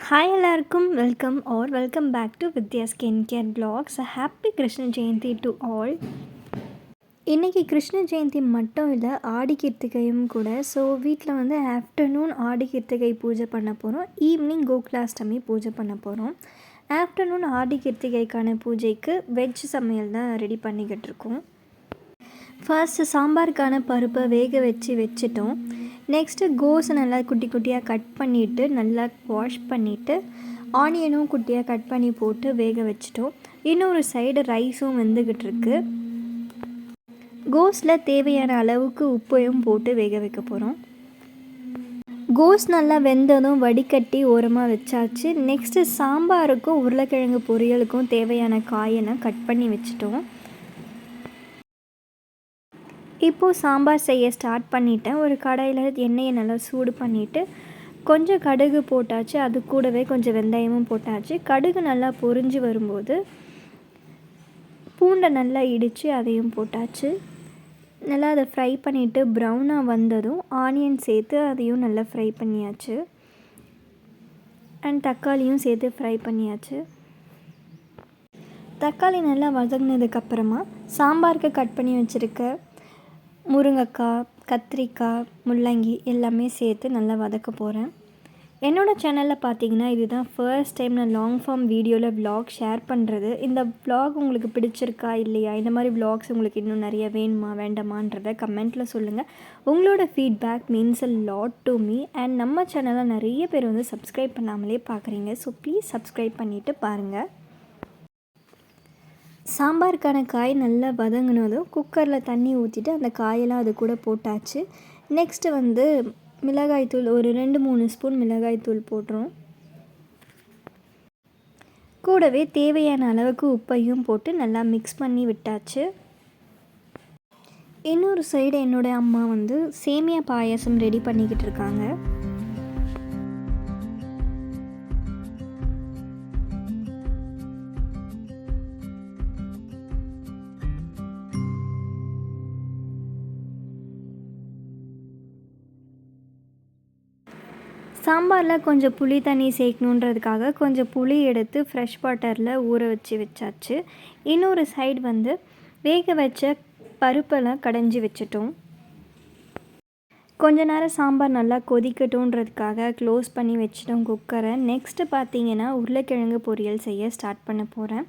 Hi எல்லாருக்கும் welcome back to Vidya skin care blogs. Happy Krishna Jayanthi to all. இன்றைக்கி கிருஷ்ண ஜெயந்தி மட்டும் இல்லை, ஆடி கிருத்திகையும் கூட. ஸோ வீட்டில் வந்து ஆஃப்டர்நூன் ஆடி கிருத்திகை பூஜை பண்ண போகிறோம், ஈவினிங் கோகுலாஷ்டமி பூஜை பண்ண போகிறோம். ஆஃப்டர்நூன் ஆடி கிருத்திகைக்கான பூஜைக்கு வெஜ் சமையல் தான் ரெடி பண்ணிக்கிட்டு இருக்கோம். ஃபர்ஸ்ட்டு சாம்பாருக்கான பருப்பை வேக வச்சுட்டோம். நெக்ஸ்ட்டு கோஸை நல்லா குட்டி குட்டியாக கட் பண்ணிவிட்டு நல்லா வாஷ் பண்ணிவிட்டு ஆனியனும் குட்டியாக கட் பண்ணி போட்டு வேக வச்சிட்டோம். இன்னொரு சைடு ரைஸும் வெந்துக்கிட்டு இருக்கு. கோஸில் தேவையான அளவுக்கு உப்பையும் போட்டு வேக வைக்க போகிறோம். கோஸ் நல்லா வெந்ததும் வடிகட்டி ஓரமாக வச்சாச்சு. நெக்ஸ்ட்டு சாம்பாருக்கும் உருளைக்கிழங்கு பொரியலுக்கும் தேவையான காயெல்லாம் கட் பண்ணி வச்சிட்டோம். இப்போது சாம்பார் செய்ய ஸ்டார்ட் பண்ணிட்டேன். ஒரு கடாயில் எண்ணெயை நல்லா சூடு பண்ணிவிட்டு கொஞ்சம் கடுகு போட்டாச்சு. அது கூடவே கொஞ்சம் வெந்தயமும் போட்டாச்சு. கடுகு நல்லா பொரிஞ்சு வரும்போது பூண்டை நல்லா இடித்து அதையும் போட்டாச்சு. நல்லா அதை ஃப்ரை பண்ணிவிட்டு ப்ரௌனாக வந்ததும் ஆனியன் சேர்த்து அதையும் நல்லா ஃப்ரை பண்ணியாச்சு. அண்ட் தக்காளியும் சேர்த்து ஃப்ரை பண்ணியாச்சு. தக்காளி நல்லா வதங்கினதுக்கப்புறமா சாம்பாருக்கு கட் பண்ணி வச்சுருக்க முருங்கைக்காய், கத்திரிக்காய், முள்ளங்கி எல்லாமே சேர்த்து நல்லா வதக்க போகிறேன். என்னோடய சேனலில் பார்த்தீங்கன்னா இதுதான் ஃபர்ஸ்ட் டைம் நான் லாங் ஃபார்ம் வீடியோவில் விலாக் ஷேர் பண்ணுறது. இந்த விலாக் உங்களுக்கு பிடிச்சிருக்கா இல்லையா, இந்த மாதிரி விலாக்ஸ் உங்களுக்கு இன்னும் நிறைய வேணுமா வேண்டாமான்றதை கமெண்ட்டில் சொல்லுங்கள். உங்களோட feedback means a lot to me. And நம்ம சேனலில் நிறைய பேர் வந்து சப்ஸ்கிரைப் பண்ணாமலே பார்க்குறீங்க. ஸோ ப்ளீஸ் சப்ஸ்கிரைப் பண்ணிவிட்டு பாருங்கள். சாம்பாருக்கான காய் நல்லா வதங்கினதும் குக்கரில் தண்ணி ஊற்றிட்டு அந்த காயெல்லாம் அது கூட போட்டாச்சு. நெக்ஸ்ட்டு வந்து மிளகாய்த்தூள் ஒரு 2-3 ஸ்பூன் மிளகாய்த்தூள் போட்டுரும். கூடவே தேவையான அளவுக்கு உப்பையும் போட்டு நல்லா மிக்ஸ் பண்ணி விட்டாச்சு. இன்னொரு சைடு என்னோடய அம்மா வந்து சேமியா பாயாசம் ரெடி பண்ணிக்கிட்டு இருக்காங்க. சாம்பாரில் கொஞ்சம் புளி தண்ணி சேர்க்கணுன்றதுக்காக கொஞ்சம் புளி எடுத்து ஃப்ரெஷ் வாட்டரில் ஊற வச்சாச்சு. இன்னொரு சைடு வந்து வேக வச்ச பருப்பெல்லாம் கடைஞ்சி வச்சிட்டோம். கொஞ்ச நேரம் சாம்பார் நல்லா கொதிக்கட்டும்ன்றதுக்காக க்ளோஸ் பண்ணி வச்சிட்டோம் குக்கரை. நெக்ஸ்ட்டு பார்த்திங்கன்னா உருளைக்கிழங்கு பொரியல் செய்ய ஸ்டார்ட் பண்ண போகிறேன்.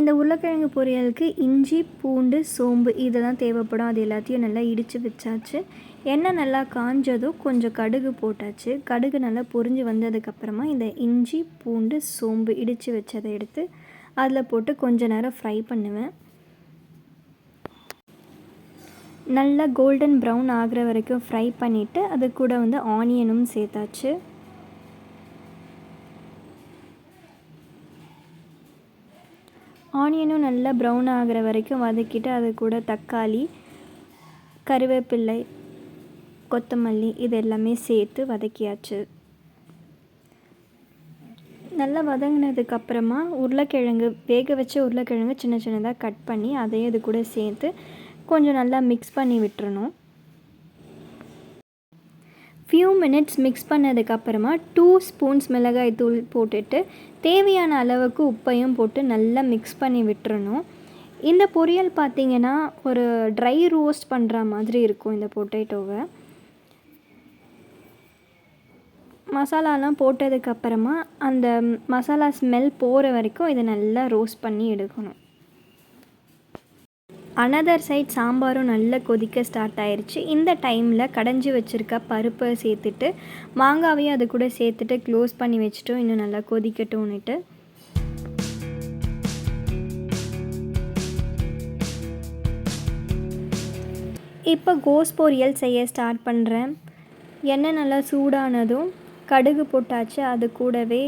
இந்த உருளைக்கிழங்கு பொரியலுக்கு இஞ்சி, பூண்டு, சோம்பு இதெல்லாம் தேவைப்படும். அது எல்லாத்தையும் நல்லா இடித்து வச்சாச்சு. எண்ணெய் நல்லா காஞ்சதும் கொஞ்சம் கடுகு போட்டாச்சு. கடுகு நல்லா பொரிஞ்சு வந்ததுக்கப்புறமா இந்த இஞ்சி, பூண்டு, சோம்பு இடித்து வச்சதை எடுத்து அதில் போட்டு கொஞ்ச நேரம் ஃப்ரை பண்ணுவேன். நல்லா கோல்டன் ப்ரௌன் ஆகிற வரைக்கும் ஃப்ரை பண்ணிவிட்டு அது கூட வந்து ஆனியனும் சேர்த்தாச்சு. ஆனியனும் நல்லா ப்ரௌன் ஆகிற வரைக்கும் வதக்கிட்டு அது கூட தக்காளி, கருவேப்பிலை, கொத்தமல்லி இது எல்லாமே சேர்த்து வதக்கியாச்சு. நல்லா வதங்கினதுக்கப்புறமா உருளைக்கிழங்கு வேக வச்ச உருளைக்கிழங்கு சின்ன சின்னதாக கட் பண்ணி அதையும் இது கூட சேர்த்து கொஞ்சம் நல்லா மிக்ஸ் பண்ணி விட்டுறணும். ஃபியூ மினிட்ஸ் மிக்ஸ் பண்ணதுக்கப்புறமா 2 ஸ்பூன்ஸ் மிளகாய் தூள் போட்டுட்டு தேவையான அளவுக்கு உப்பையும் போட்டு நல்லா மிக்ஸ் பண்ணி விட்டுறணும். இந்த பொரியல் பார்த்திங்கன்னா ஒரு ட்ரை ரோஸ்ட் பண்ணுற மாதிரி இருக்கும். இந்த பொட்டேட்டோவை மசாலாலாம் போட்டதுக்கப்புறமா அந்த மசாலா ஸ்மெல் போகிற வரைக்கும் இதை நல்லா ரோஸ்ட் பண்ணி எடுக்கணும். அனதர் சைட் சாம்பாரும் நல்லா கொதிக்க ஸ்டார்ட் ஆயிடுச்சு. இந்த டைமில் கடைஞ்சி வச்சுருக்க பருப்பை சேர்த்துட்டு மாங்காவையும் அது கூட சேர்த்துட்டு க்ளோஸ் பண்ணி வச்சுட்டோம். இன்னும் நல்லா கொதிக்கட்டும்னுட்டு இப்போ கோஸ் பொரியல் செய்ய ஸ்டார்ட் பண்ணுறேன். எண்ணெய் நல்லா சூடானதும் கடுகு போட்டாச்சு. அது கூடவே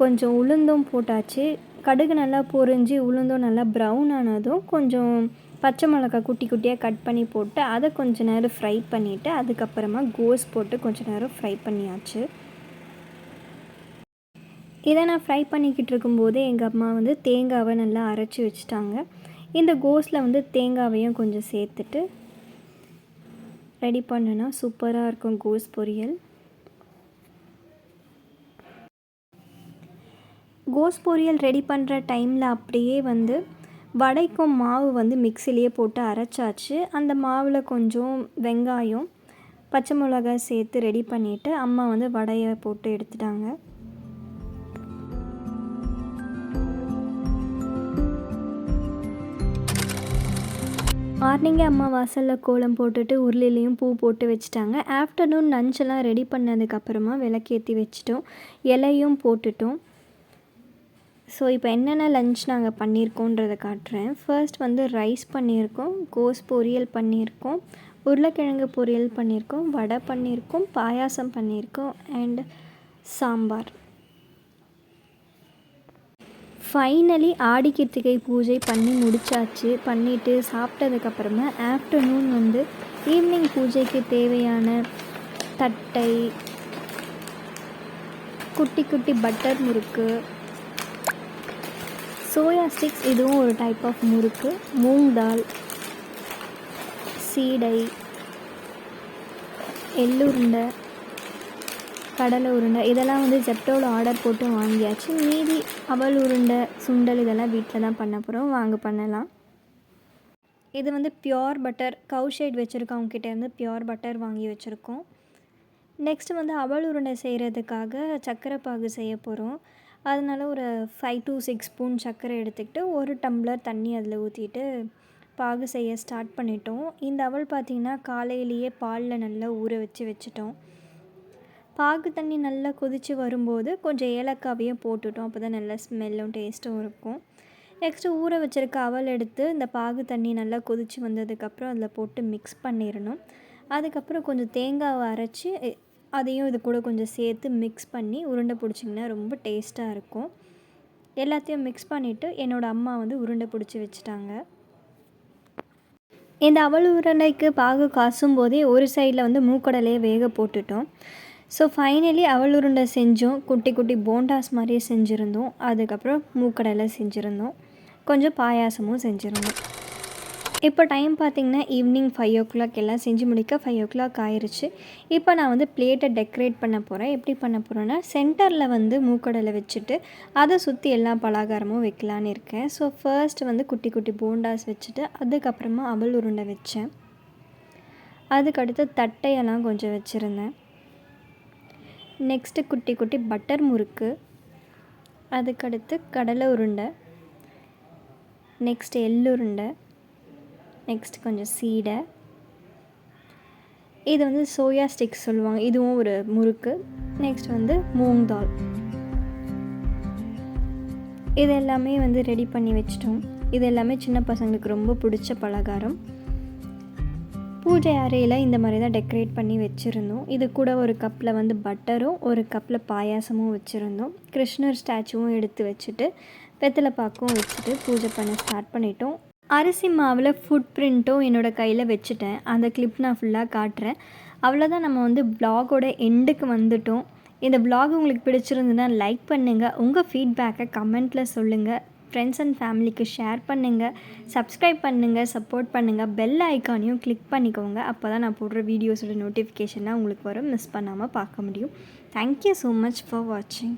கொஞ்சம் உளுந்தும் போட்டாச்சு. கடுகு நல்லா பொரிஞ்சு உளுந்தும் நல்லா ப்ரௌன் ஆனதும் கொஞ்சம் பச்சை மிளகாய் குட்டி குட்டியாக கட் பண்ணி போட்டு அதை கொஞ்சம் நேரம் ஃப்ரை பண்ணிவிட்டு அதுக்கப்புறமா கோஸ் போட்டு கொஞ்சம் நேரம் ஃப்ரை பண்ணியாச்சு. இதை நான் ஃப்ரை பண்ணிக்கிட்டு இருக்கும்போது எங்கள் அம்மா வந்து தேங்காவை நல்லா அரைச்சி வச்சுட்டாங்க. இந்த கோஸில் வந்து தேங்காவையும் கொஞ்சம் சேர்த்துட்டு ரெடி பண்ணுனா சூப்பராக இருக்கும் கோஸ் பொரியல். கோஸ் பொரியல் ரெடி பண்ணுற டைமில் அப்படியே வந்து வடைக்கும் மாவு வந்து மிக்சிலேயே போட்டு அரைச்சாச்சு. அந்த மாவில் கொஞ்சம் வெங்காயம், பச்சை மிளகாய் சேர்த்து ரெடி பண்ணிவிட்டு அம்மா வந்து வடையை போட்டு எடுத்துட்டாங்க. மார்னிங்கே அம்மா வாசலில் கோலம் போட்டுட்டு உருளிலையும் பூ போட்டு வச்சுட்டாங்க. ஆஃப்டர்நூன் லஞ்செல்லாம் ரெடி பண்ணதுக்கப்புறமா விளக்கேற்றி வச்சுட்டோம், இலையும் போட்டுட்டோம். ஸோ இப்போ என்னென்ன லஞ்ச் நாங்கள் பண்ணியிருக்கோன்றதை காட்டுறேன். ஃபர்ஸ்ட் வந்து ரைஸ் பண்ணியிருக்கோம், கோஸ் பொரியல் பண்ணியிருக்கோம், உருளைக்கிழங்கு பொரியல் பண்ணியிருக்கோம், வடை பண்ணியிருக்கோம், பாயாசம் பண்ணியிருக்கோம் அண்ட் சாம்பார். ஃபைனலி ஆடி கிருத்திகை பூஜை பண்ணி முடித்தாச்சு. பண்ணிவிட்டு சாப்பிட்டதுக்கப்புறமா ஆஃப்டர்நூன் வந்து ஈவினிங் பூஜைக்கு தேவையான தட்டை, குட்டி குட்டி பட்டர் முறுக்கு, சோயா ஸ்டிக்ஸ், இதுவும் ஒரு டைப் ஆஃப் முறுக்கு, மூங் தால், சீடை, எள்ளுருண்டை, கடலை உருண்டை, இதெல்லாம் வந்து ஜெப்டோவில் ஆர்டர் போட்டு வாங்கியாச்சு. மீதி அவல் உருண்டை, சுண்டல் இதெல்லாம் வீட்டில் தான் பண்ண போகிறோம், வாங்க பண்ணலாம். இது வந்து பியோர் பட்டர், கவு ஷேட் வச்சுருக்கவங்ககிட்ட இருந்து பியோர் பட்டர் வாங்கி வச்சுருக்கோம். நெக்ஸ்ட்டு வந்து அவல் உருண்டை செய்கிறதுக்காக சர்க்கரை பாகு செய்ய போகிறோம். அதனால் ஒரு 5 to 6 ஸ்பூன் சர்க்கரை எடுத்துக்கிட்டு 1 டம்ளர் தண்ணி அதில் ஊற்றிட்டு பாகு செய்ய ஸ்டார்ட் பண்ணிட்டோம். இந்த அவல் பார்த்திங்கன்னா காலையிலேயே பாலில் நல்லா ஊற வச்சுட்டோம். பாகு தண்ணி நல்லா கொதித்து வரும்போது கொஞ்சம் ஏலக்காவையும் போட்டுட்டோம், அப்போ தான் நல்லா ஸ்மெல்லும் டேஸ்ட்டும் இருக்கும். நெக்ஸ்ட்டு ஊற வச்சுருக்க அவல் எடுத்து இந்த பாகு தண்ணி நல்லா கொதித்து வந்ததுக்கப்புறம் அதில் போட்டு மிக்ஸ் பண்ணிடணும். அதுக்கப்புறம் கொஞ்சம் தேங்காவை அரைச்சி அதையும் இது கூட கொஞ்சம் சேர்த்து மிக்ஸ் பண்ணி உருண்டை பிடிச்சிங்கன்னா ரொம்ப டேஸ்ட்டாக இருக்கும். எல்லாத்தையும் மிக்ஸ் பண்ணிவிட்டு என்னோடய அம்மா வந்து உருண்டை பிடிச்சி வச்சுட்டாங்க. இந்த அவல் உருண்டைக்கு பாகு காசும் போதே ஒரு சைடில் வந்து மூக்கடலையை வேக போட்டுட்டோம். ஸோ ஃபைனலி அவல் உருண்டை செஞ்சோம், குட்டி குட்டி போண்டாஸ் மாதிரியே செஞ்சுருந்தோம். அதுக்கப்புறம் மூக்கடலை செஞ்சுருந்தோம், கொஞ்சம் பாயாசமும் செஞ்சுருந்தோம். இப்போ டைம் பார்த்திங்கன்னா ஈவினிங் 5 o'clock, எல்லாம் செஞ்சு முடிக்க 5 o'clock ஆயிடுச்சு. இப்போ நான் வந்து பிளேட்டை டெக்கரேட் பண்ண போகிறேன். எப்படி பண்ண போகிறேன்னா, சென்டரில் வந்து மூக்கடலை வச்சுட்டு அதை சுற்றி எல்லா பலகாரமும் வைக்கலான்னு இருக்கேன். ஸோ ஃபர்ஸ்ட் வந்து குட்டி குட்டி போண்டாஸ் வச்சுட்டு அதுக்கப்புறமா அவல் உருண்டை வச்சேன். அதுக்கடுத்து தட்டையெல்லாம் கொஞ்சம் வச்சுருந்தேன். நெக்ஸ்ட்டு குட்டி குட்டி பட்டர் முறுக்கு, அதுக்கடுத்து கடலை உருண்டை, நெக்ஸ்ட் எள்ளுருண்டை, நெக்ஸ்ட் கொஞ்சம் சீடை, இது வந்து சோயா ஸ்டிக்ஸ் சொல்லுவாங்க, இதுவும் ஒரு முறுக்கு. நெக்ஸ்ட் வந்து மூங் தால். இது எல்லாமே வந்து ரெடி பண்ணி வச்சிட்டோம். இது எல்லாமே சின்ன பசங்களுக்கு ரொம்ப பிடிச்ச பலகாரம். பூஜை அறையில் இந்த மாதிரி தான் டெக்கரேட் பண்ணி வச்சுருந்தோம். இது கூட ஒரு கப்பில் வந்து பட்டரும் ஒரு கப்பில் பாயாசமும் வச்சுருந்தோம். கிருஷ்ணர் ஸ்டாச்சுவும் எடுத்து வச்சுட்டு வெத்தலை பாக்கும் வச்சுட்டு பூஜை பண்ண ஸ்டார்ட் பண்ணிட்டோம். அரிசி மாவில் ஃபுட் பிரிண்ட்டும் என்னோடய கையில் வச்சுட்டேன். அந்த கிளிப் நான் ஃபுல்லாக காட்டுறேன். அவ்வளோதான், நம்ம வந்து வ்ளாகோட எண்டுக்கு வந்துட்டோம். இந்த வ்ளாக் உங்களுக்கு பிடிச்சிருந்துன்னா லைக் பண்ணுங்கள், உங்கள் ஃபீட்பேக்கை கமெண்ட்டில் சொல்லுங்கள், ஃப்ரெண்ட்ஸ் அண்ட் ஃபேமிலிக்கு ஷேர் பண்ணுங்கள், சப்ஸ்கிரைப் பண்ணுங்கள், சப்போர்ட் பண்ணுங்கள், பெல் ஐக்கானையும் கிளிக் பண்ணிக்கோங்க. அப்போ தான் நான் போடுற வீடியோஸோட நோட்டிஃபிகேஷன்லாம் உங்களுக்கு வரும், மிஸ் பண்ணாமல் பார்க்க முடியும். தேங்க்யூ ஸோ மச் ஃபார் வாட்சிங்.